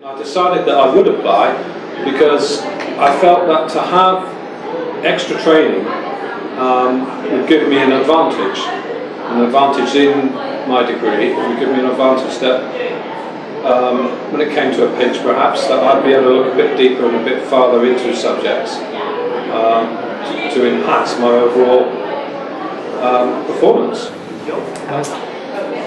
I decided that I would apply because I felt that to have extra training would give me an advantage in my degree. It would give me an advantage that when it came to a pitch, perhaps, that I'd be able to look a bit deeper and a bit farther into subjects to enhance my overall performance.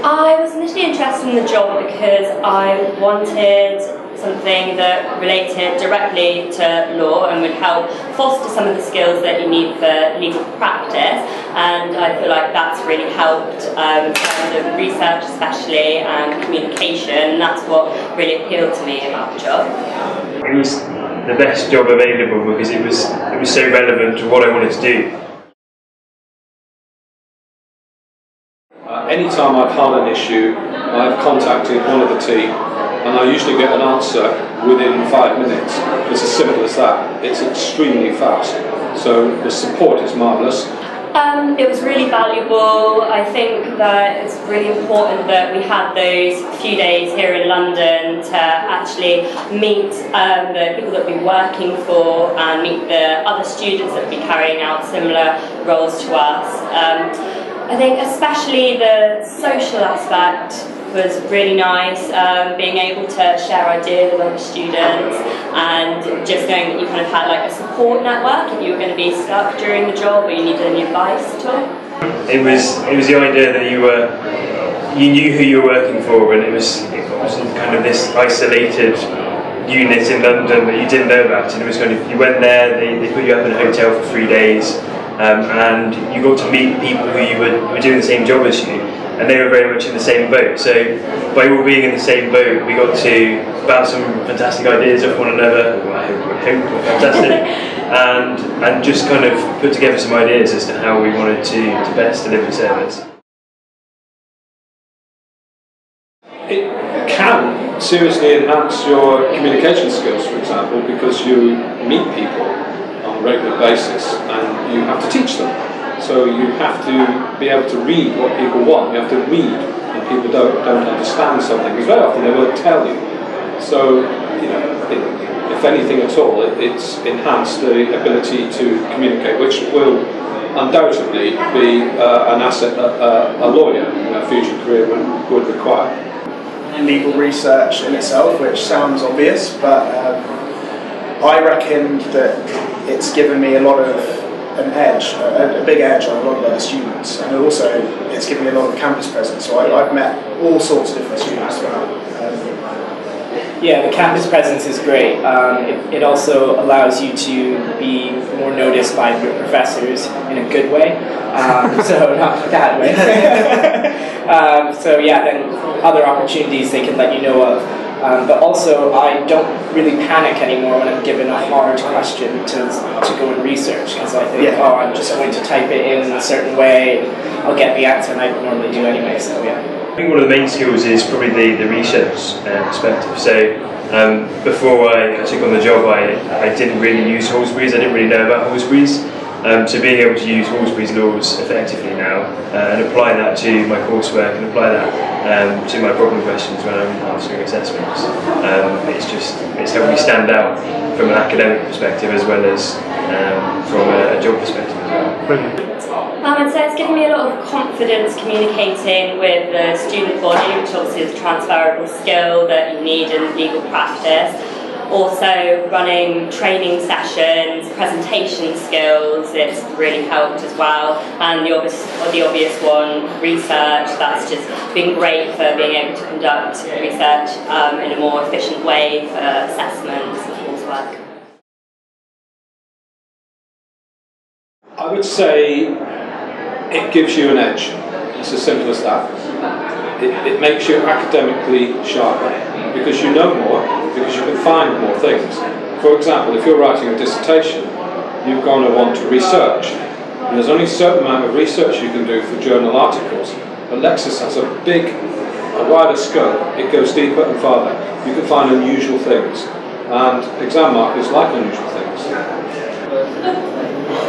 I was initially interested in the job because I wanted something that related directly to law and would help foster some of the skills that you need for legal practice, and I feel like that's really helped in terms of research especially and communication, and that's what really appealed to me about the job. It was the best job available because it was so relevant to what I wanted to do. Anytime I've had an issue, I've contacted one of the team, and I usually get an answer within 5 minutes. It's as simple as that. It's extremely fast. So the support is marvellous. It was really valuable. I think that it's really important that we had those few days here in London to actually meet the people that we're working for and meet the other students that will be carrying out similar roles to us. I think especially the social aspect was really nice, being able to share ideas with other students and just knowing that you kind of had like a support network if you were going to be stuck during the job or you needed any advice at all. It was the idea that you knew who you were working for, and it wasn't kind of this isolated unit in London that you didn't know about. And it was kind of, you went there, they put you up in a hotel for 3 days, and you got to meet people who were doing the same job as you. And they were very much in the same boat. So by all being in the same boat, we got to bounce some fantastic ideas off one another. Well, I hope fantastic, and just kind of put together some ideas as to how we wanted to best deliver the service. It can seriously enhance your communication skills, for example, because you meet people on a regular basis and you have to teach them. So you have to be able to read what people want. You have to read when people don't understand something, because very often they won't tell you. So, you know, if anything at all, it's enhanced the ability to communicate, which will undoubtedly be an asset that a lawyer in a future career would require. Legal research in itself, which sounds obvious, but I reckon that it's given me a lot of an edge, a big edge on a lot of other students, and also it's given me a lot of campus presence, so I've met all sorts of different students throughout. Yeah, the campus presence is great. It also allows you to be more noticed by your professors in a good way, so not a bad way. So yeah, then other opportunities they can let you know of. But also, I don't really panic anymore when I'm given a hard question to go and research, because I think, oh, I'm just going to type it in a certain way, and I'll get the answer, and I normally do anyway, so yeah. I think one of the main skills is probably the research perspective. So before I took on the job, I didn't really use Halsbury's, I didn't really know about Halsbury's. So being able to use Halsbury's laws effectively now and apply that to my coursework and apply that to my problem questions when I'm answering assessments, it's helped me stand out from an academic perspective as well as from a job perspective as well. Brilliant. And so it's given me a lot of confidence communicating with the student body, which obviously is a transferable skill that you need in legal practice. Also running training sessions, presentation skills, it's really helped as well. And the obvious one, research, that's just been great for being able to conduct research in a more efficient way for assessments and coursework. I would say it gives you an edge. It's as simple as that. It makes you academically sharper because you know more, because you can find more things. For example, if you're writing a dissertation, you're going to want to research. And there's only a certain amount of research you can do for journal articles. But Lexis has a wider scope. It goes deeper and farther. You can find unusual things. And exam markers like unusual things.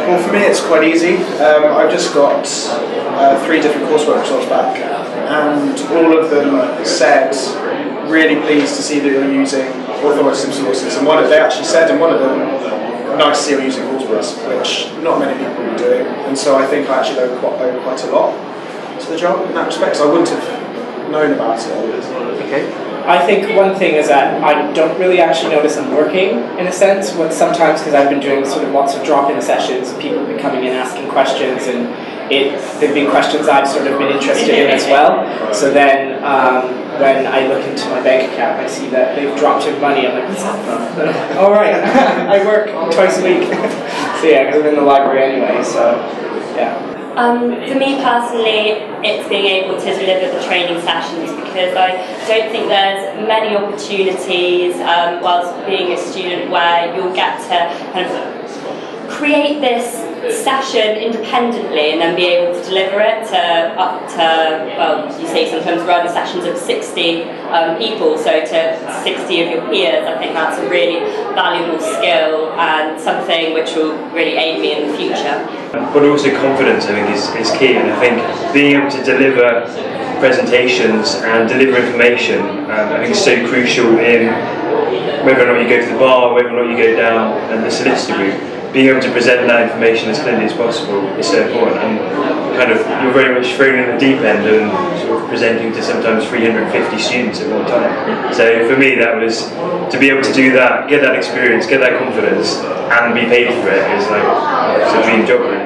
Well, for me it's quite easy. I've just got 3 different coursework results back, and all of them said really pleased to see that you're using authoritative sources. And they actually said in one of them, nice to see you're using Allsburys, which not many people are doing. And so I think I actually owe quite a lot to the job in that respect. So I wouldn't have known about it. Okay. I think one thing is that I don't really actually notice I'm working, in a sense, sometimes because I've been doing sort of lots of drop-in sessions, people have been coming in asking questions, and they've been questions I've sort of been interested in as well. So then when I look into my bank account, I see that they've dropped in money. I'm like, what's that from? All right, I work twice a week. So yeah, because I'm in the library anyway, so yeah. For me personally, it's being able to deliver the training sessions, because I don't think there's many opportunities whilst being a student where you'll get to kind of create this session independently and then be able to deliver it to up to, well, you say sometimes run sessions of 60 people, so to 60 of your peers. I think that's a really valuable skill and something which will really aid me in the future. But also confidence, I think, is key, and I think being able to deliver presentations and deliver information, I think is so crucial in whether or not you go to the bar, whether or not you go down and the solicitor route. Being able to present that information as clearly as possible is so important, and kind of you're very much thrown in the deep end and sort of presenting to sometimes 350 students at one time. So for me, that was to be able to do that, get that experience, get that confidence, and be paid for it is like it's a dream job really.